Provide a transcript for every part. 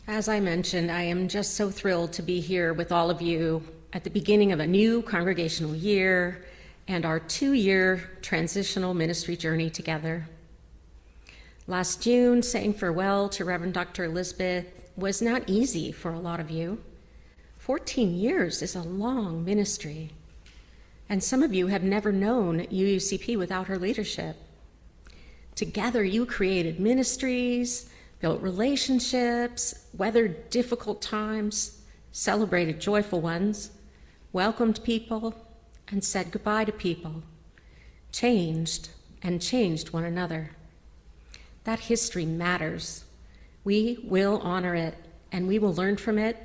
As I mentioned, I am just so thrilled to be here with all of you at the beginning of a new congregational year and our 2-year transitional ministry journey together. Last June, saying farewell to Reverend Dr. Elizabeth was not easy for a lot of you. 14 years is a long ministry, and some of you have never known UUCP without her leadership. Together, you created ministries, built relationships, weathered difficult times, celebrated joyful ones, welcomed people, and said goodbye to people, changed one another. That history matters. We will honor it, and we will learn from it,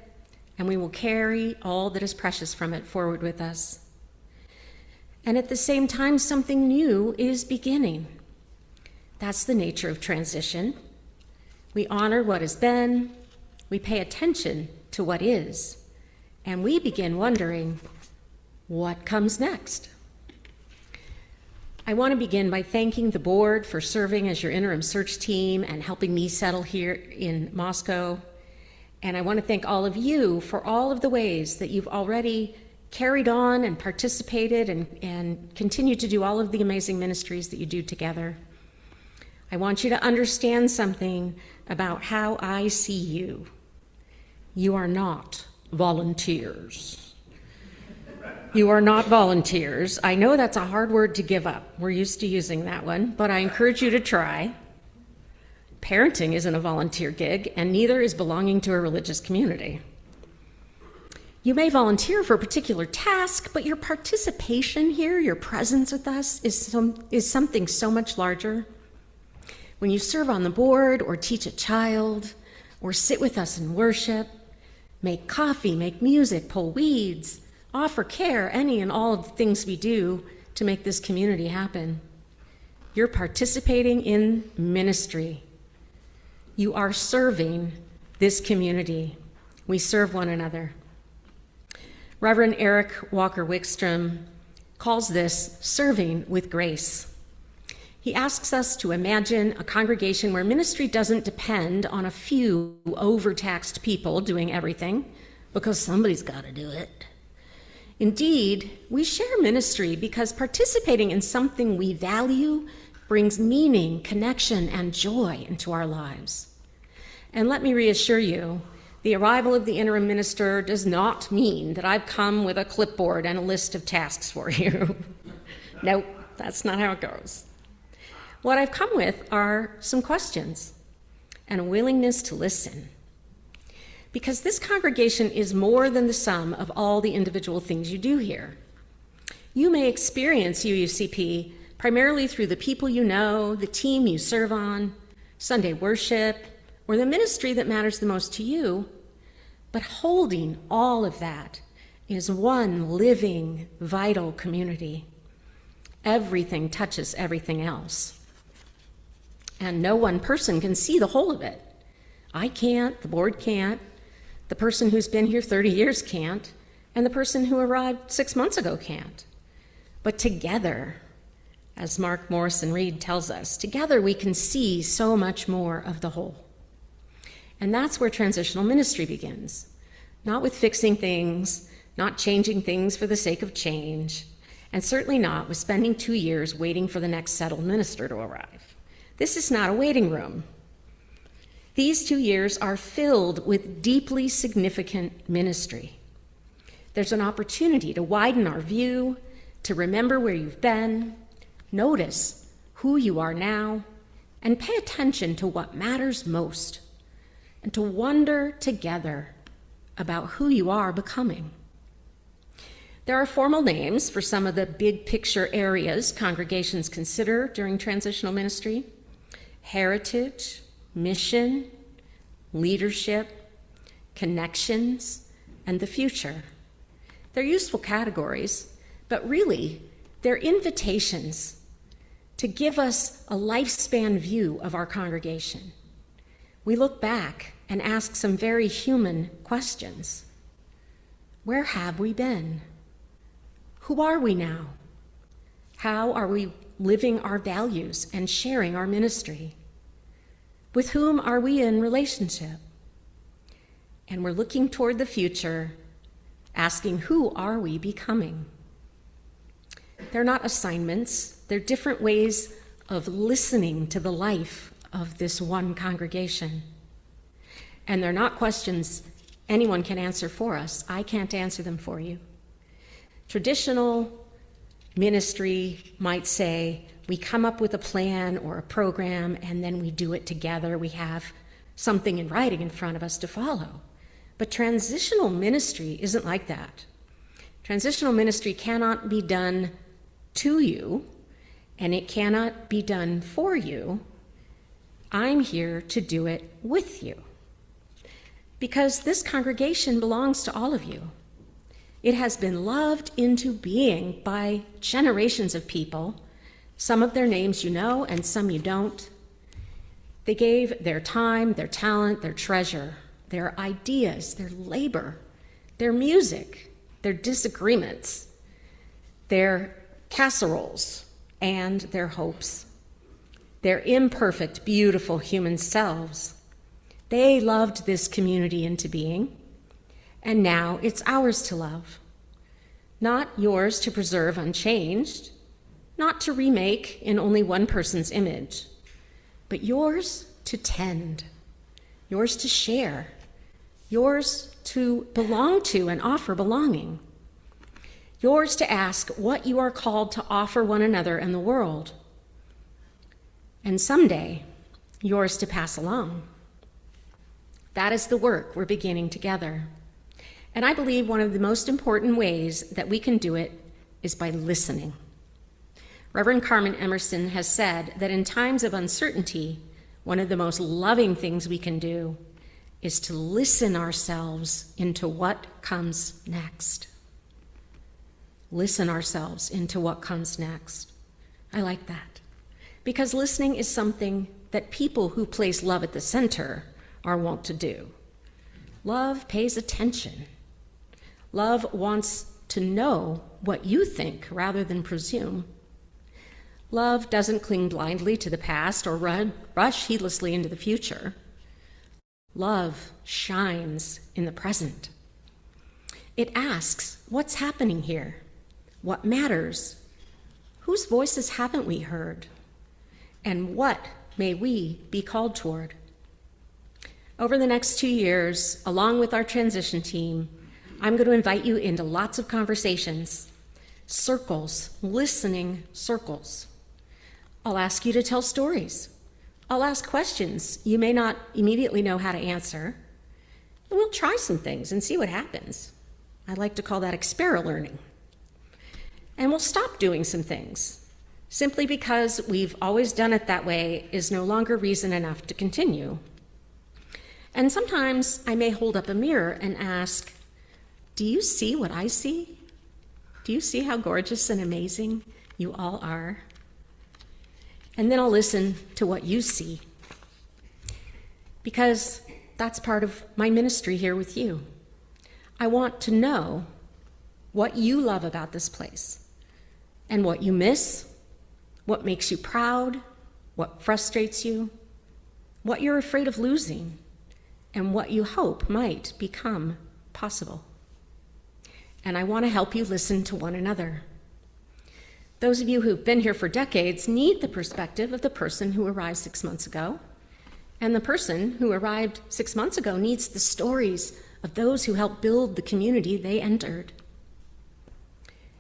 and we will carry all that is precious from it forward with us. And at the same time, something new is beginning. That's the nature of transition. We honor what has been, we pay attention to what is, and we begin wondering, what comes next? I want to begin by thanking the board for serving as your interim search team and helping me settle here in Moscow. And I want to thank all of you for all of the ways that you've already carried on and participated and continue to do all of the amazing ministries that you do together. I want you to understand something about how I see you. You are not volunteers. You are not volunteers. I know that's a hard word to give up. We're used to using that one, but I encourage you to try. Parenting isn't a volunteer gig, and neither is belonging to a religious community. You may volunteer for a particular task, but your participation here, your presence with us, is something so much larger. When you serve on the board or teach a child or sit with us in worship, make coffee, make music, pull weeds, offer care, any and all of the things we do to make this community happen, you're participating in ministry. You are serving this community. We serve one another. Reverend Eric Walker Wickstrom calls this serving with grace. He asks us to imagine a congregation where ministry doesn't depend on a few overtaxed people doing everything, because somebody's got to do it. Indeed, we share ministry because participating in something we value brings meaning, connection, and joy into our lives. And let me reassure you, the arrival of the interim minister does not mean that I've come with a clipboard and a list of tasks for you. Nope, that's not how it goes. What I've come with are some questions and a willingness to listen. Because this congregation is more than the sum of all the individual things you do here. You may experience UUCP primarily through the people you know, the team you serve on, Sunday worship, or the ministry that matters the most to you. But holding all of that is one living, vital community. Everything touches everything else. And no one person can see the whole of it. I can't, the board can't, the person who's been here 30 years can't, and the person who arrived 6 months ago can't. But together, as Mark Morrison Reed tells us, together we can see so much more of the whole. And that's where transitional ministry begins. Not with fixing things, not changing things for the sake of change, and certainly not with spending 2 years waiting for the next settled minister to arrive. This is not a waiting room. These 2 years are filled with deeply significant ministry. There's an opportunity to widen our view, to remember where you've been, notice who you are now, and pay attention to what matters most, and to wonder together about who you are becoming. There are formal names for some of the big picture areas congregations consider during transitional ministry: heritage, mission, leadership, connections, and the future. They're useful categories, but really, they're invitations to give us a lifespan view of our congregation. We look back and ask some very human questions. Where have we been? Who are we now? How are we living our values and sharing our ministry? With whom are we in relationship? and we're looking toward the future, asking, who are we becoming? They're not assignments. They're different ways of listening to the life of this one congregation. And they're not questions anyone can answer for us. I can't answer them for you. Traditional ministry might say, we come up with a plan or a program, and then we do it together. We have something in writing in front of us to follow. But transitional ministry isn't like that. Transitional ministry cannot be done to you, and it cannot be done for you. I'm here to do it with you. Because this congregation belongs to all of you. It has been loved into being by generations of people. Some of their names you know, and some you don't. They gave their time, their talent, their treasure, their ideas, their labor, their music, their disagreements, their casseroles, and their hopes, their imperfect, beautiful human selves. They loved this community into being, and now it's ours to love. Not yours to preserve unchanged, not to remake in only one person's image, but yours to tend, yours to share, yours to belong to and offer belonging, yours to ask what you are called to offer one another and the world, and someday, yours to pass along. That is the work we're beginning together. And I believe one of the most important ways that we can do it is by listening. Reverend Carmen Emerson has said that in times of uncertainty, one of the most loving things we can do is to listen ourselves into what comes next. Listen ourselves into what comes next. I like that. Because listening is something that people who place love at the center are wont to do. Love pays attention. Love wants to know what you think rather than presume. Love doesn't cling blindly to the past or rush heedlessly into the future. Love shines in the present. It asks, what's happening here? What matters? Whose voices haven't we heard? And what may we be called toward? Over the next 2 years, along with our transition team, I'm going to invite you into lots of conversations, circles, listening circles. I'll ask you to tell stories. I'll ask questions you may not immediately know how to answer. And we'll try some things and see what happens. I like to call that experiment learning. And we'll stop doing some things. Simply because we've always done it that way is no longer reason enough to continue. And sometimes I may hold up a mirror and ask, do you see what I see? Do you see how gorgeous and amazing you all are? And then I'll listen to what you see. Because that's part of my ministry here with you. I want to know what you love about this place and what you miss, what makes you proud, what frustrates you, what you're afraid of losing, and what you hope might become possible. And I want to help you listen to one another. Those of you who've been here for decades need the perspective of the person who arrived 6 months ago. And the person who arrived 6 months ago needs the stories of those who helped build the community they entered.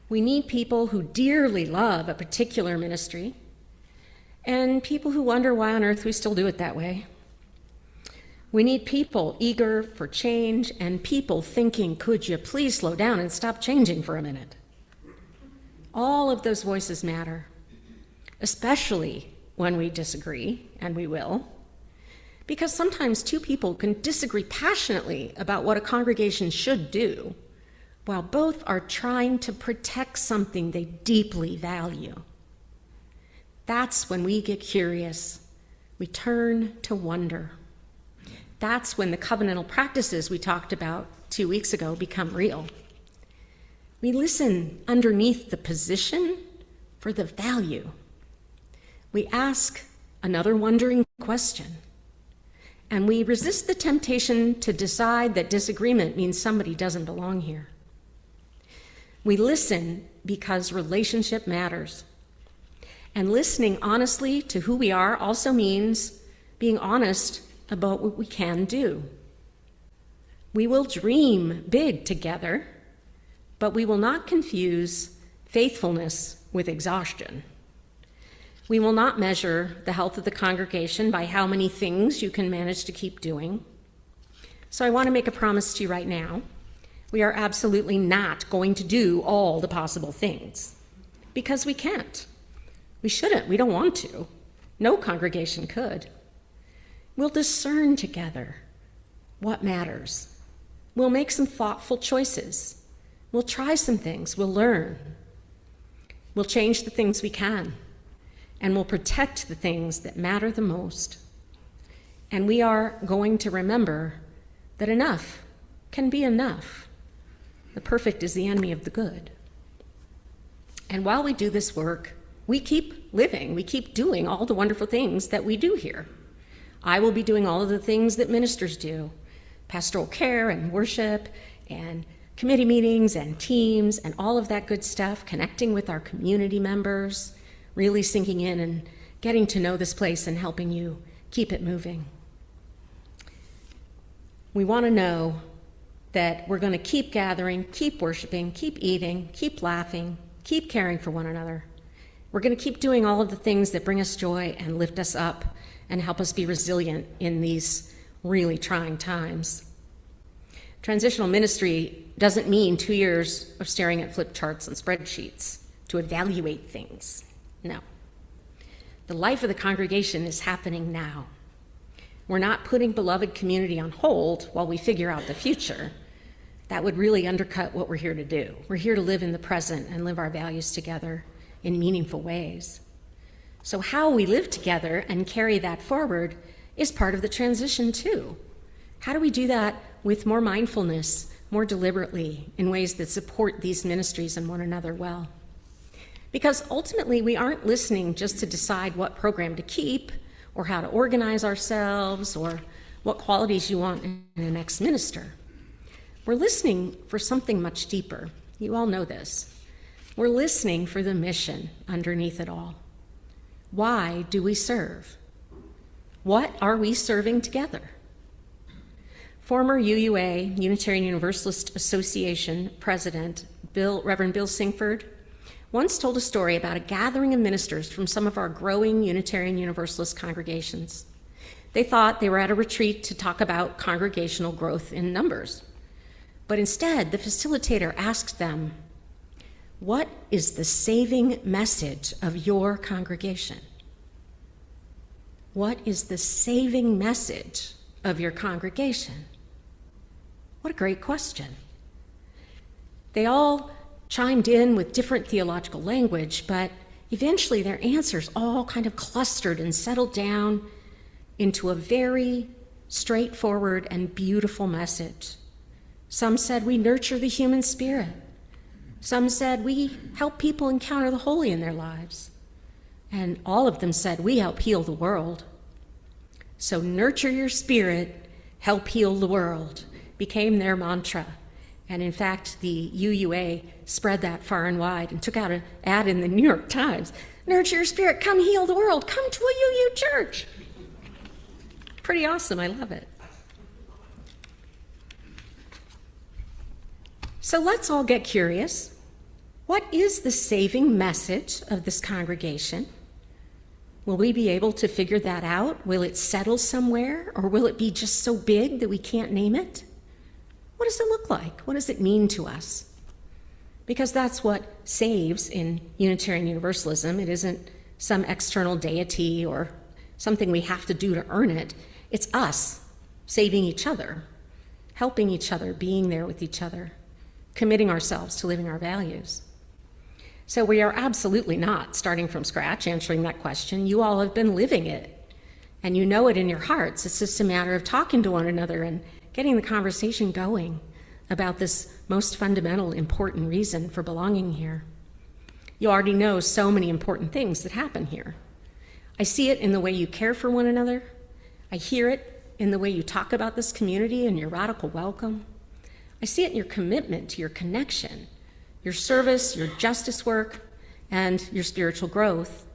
We need people who dearly love a particular ministry and people who wonder why on earth we still do it that way. We need people eager for change and people thinking, could you please slow down and stop changing for a minute? All of those voices matter, especially when we disagree, and we will, because sometimes two people can disagree passionately about what a congregation should do, while both are trying to protect something they deeply value. That's when we get curious. We turn to wonder. That's when the covenantal practices we talked about 2 weeks ago become real. We listen underneath the position for the value. We ask another wondering question. And we resist the temptation to decide that disagreement means somebody doesn't belong here. We listen because relationship matters. And listening honestly to who we are also means being honest about what we can do. We will dream big together, but we will not confuse faithfulness with exhaustion. We will not measure the health of the congregation by how many things you can manage to keep doing. So I want to make a promise to you right now. We are absolutely not going to do all the possible things because we can't. We shouldn't. We don't want to. No congregation could. We'll discern together what matters. We'll make some thoughtful choices. We'll try some things. We'll learn. We'll change the things we can. And we'll protect the things that matter the most. And we are going to remember that enough can be enough. The perfect is the enemy of the good. And while we do this work, we keep living, we keep doing all the wonderful things that we do here. I will be doing all of the things that ministers do, pastoral care and worship and committee meetings and teams and all of that good stuff, connecting with our community members, really sinking in and getting to know this place and helping you keep it moving. We want to know that we're going to keep gathering, keep worshiping, keep eating, keep laughing, keep caring for one another. We're going to keep doing all of the things that bring us joy and lift us up and help us be resilient in these really trying times. Transitional ministry doesn't mean 2 years of staring at flip charts and spreadsheets to evaluate things. No. The life of the congregation is happening now. We're not putting beloved community on hold while we figure out the future. That would really undercut what we're here to do. We're here to live in the present and live our values together in meaningful ways. So how we live together and carry that forward is part of the transition too. How do we do that with more mindfulness, more deliberately, in ways that support these ministries and one another well? Because ultimately, we aren't listening just to decide what program to keep or how to organize ourselves or what qualities you want in the next minister. We're listening for something much deeper. You all know this. We're listening for the mission underneath it all. Why do we serve? What are we serving together? Former UUA, Unitarian Universalist Association President Reverend Bill Singford, once told a story about a gathering of ministers from some of our growing Unitarian Universalist congregations. They thought they were at a retreat to talk about congregational growth in numbers. But instead, the facilitator asked them, "What is the saving message of your congregation?" What is the saving message of your congregation? What a great question. They all chimed in with different theological language, but eventually their answers all kind of clustered and settled down into a very straightforward and beautiful message. Some said we nurture the human spirit. Some said we help people encounter the holy in their lives. And all of them said we help heal the world. So nurture your spirit, help heal the world became their mantra. And in fact, the UUA spread that far and wide and took out an ad in the New York Times. Nurture your spirit, come heal the world, come to a UU church. Pretty awesome, I love it. So let's all get curious. What is the saving message of this congregation? Will we be able to figure that out? Will it settle somewhere, or will it be just so big that we can't name it? What does it look like? What does it mean to us? Because that's what saves in Unitarian Universalism. It isn't some external deity or something we have to do to earn it. It's us saving each other, helping each other, being there with each other, committing ourselves to living our values. So we are absolutely not starting from scratch answering that question. You all have been living it, and you know it in your hearts. It's just a matter of talking to one another and getting the conversation going about this most fundamental, important reason for belonging here. You already know so many important things that happen here. I see it in the way you care for one another. I hear it in the way you talk about this community and your radical welcome. I see it in your commitment to your connection, your service, your justice work, and your spiritual growth.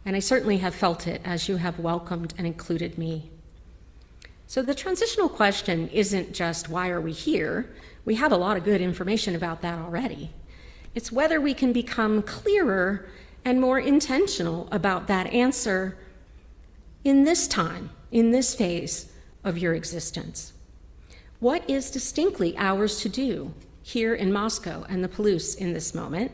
And I certainly have felt it as you have welcomed and included me. So the transitional question isn't just why are we here? We have a lot of good information about that already. It's whether we can become clearer and more intentional about that answer in this time, in this phase of your existence. What is distinctly ours to do here in Moscow and the Palouse in this moment?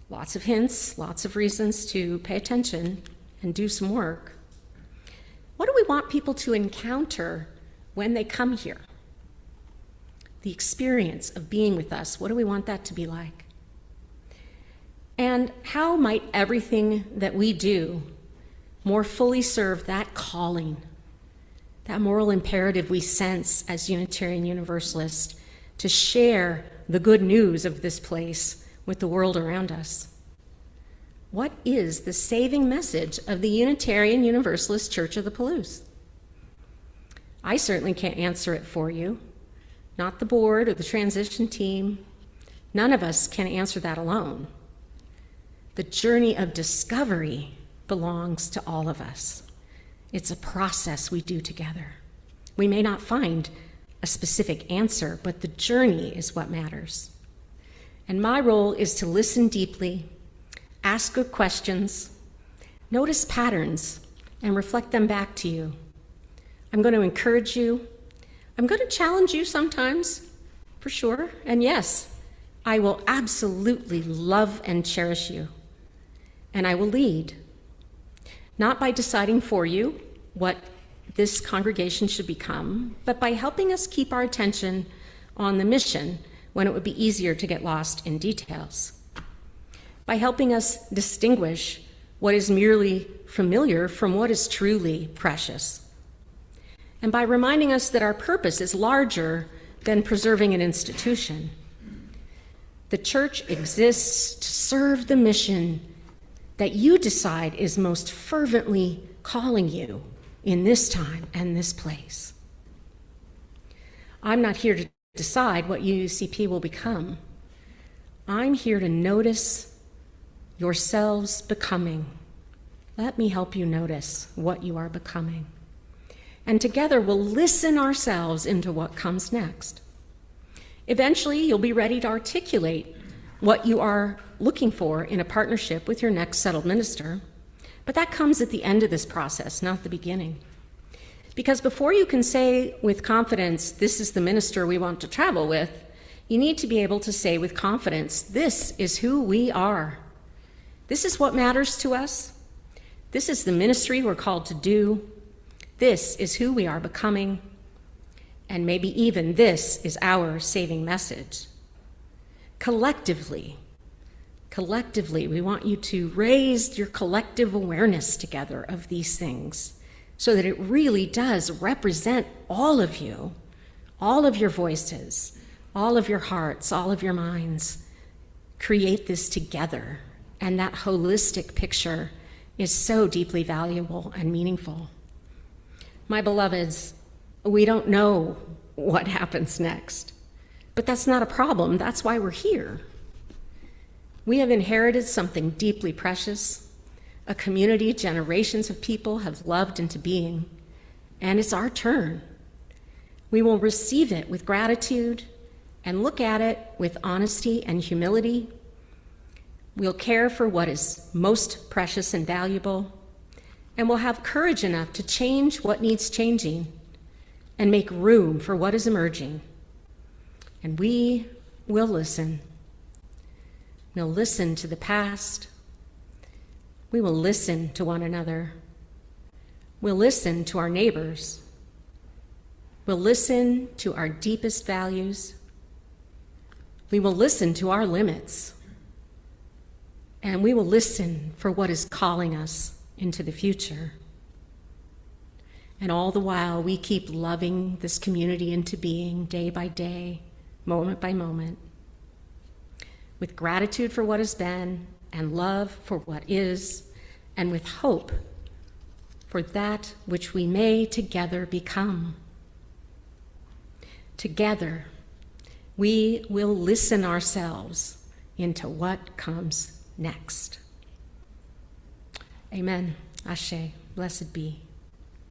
Lots of hints, lots of reasons to pay attention and do some work. What do we want people to encounter when they come here? The experience of being with us, what do we want that to be like? And how might everything that we do more fully serve that calling, that moral imperative we sense as Unitarian Universalists to share the good news of this place with the world around us? What is the saving message of the Unitarian Universalist Church of the Palouse? I certainly can't answer it for you, not the board or the transition team. None of us can answer that alone. The journey of discovery belongs to all of us. It's a process we do together. We may not find a specific answer, but the journey is what matters. And my role is to listen deeply, ask good questions, notice patterns, and reflect them back to you. I'm going to encourage you. I'm going to challenge you sometimes, for sure. And yes, I will absolutely love and cherish you. And I will lead, not by deciding for you what this congregation should become, but by helping us keep our attention on the mission when it would be easier to get lost in details. By helping us distinguish what is merely familiar from what is truly precious. And by reminding us that our purpose is larger than preserving an institution. The church exists to serve the mission that you decide is most fervently calling you in this time and this place. I'm not here to decide what UUCP will become. I'm here to notice yourselves becoming. Let me help you notice what you are becoming. And together we'll listen ourselves into what comes next. Eventually, you'll be ready to articulate what you are looking for in a partnership with your next settled minister. But that comes at the end of this process, not the beginning. Because before you can say with confidence, this is the minister we want to travel with, you need to be able to say with confidence, this is who we are. This is what matters to us. This is the ministry we're called to do. This is who we are becoming. And maybe even this is our saving message. Collectively, we want you to raise your collective awareness together of these things so that it really does represent all of you, all of your voices, all of your hearts, all of your minds. Create this together, and that holistic picture is so deeply valuable and meaningful. My beloveds, we don't know what happens next, but that's not a problem. That's why we're here. We have inherited something deeply precious, a community generations of people have loved into being, and it's our turn. We will receive it with gratitude and look at it with honesty and humility. We'll care for what is most precious and valuable, and we'll have courage enough to change what needs changing and make room for what is emerging. And we will listen. We'll listen to the past. We will listen to one another. We'll listen to our neighbors. We'll listen to our deepest values. We will listen to our limits. And we will listen for what is calling us into the future. And all the while, we keep loving this community into being day by day, moment by moment, with gratitude for what has been and love for what is, and with hope for that which we may together become. Together, we will listen ourselves into what comes next. Amen. Ashe. Blessed be.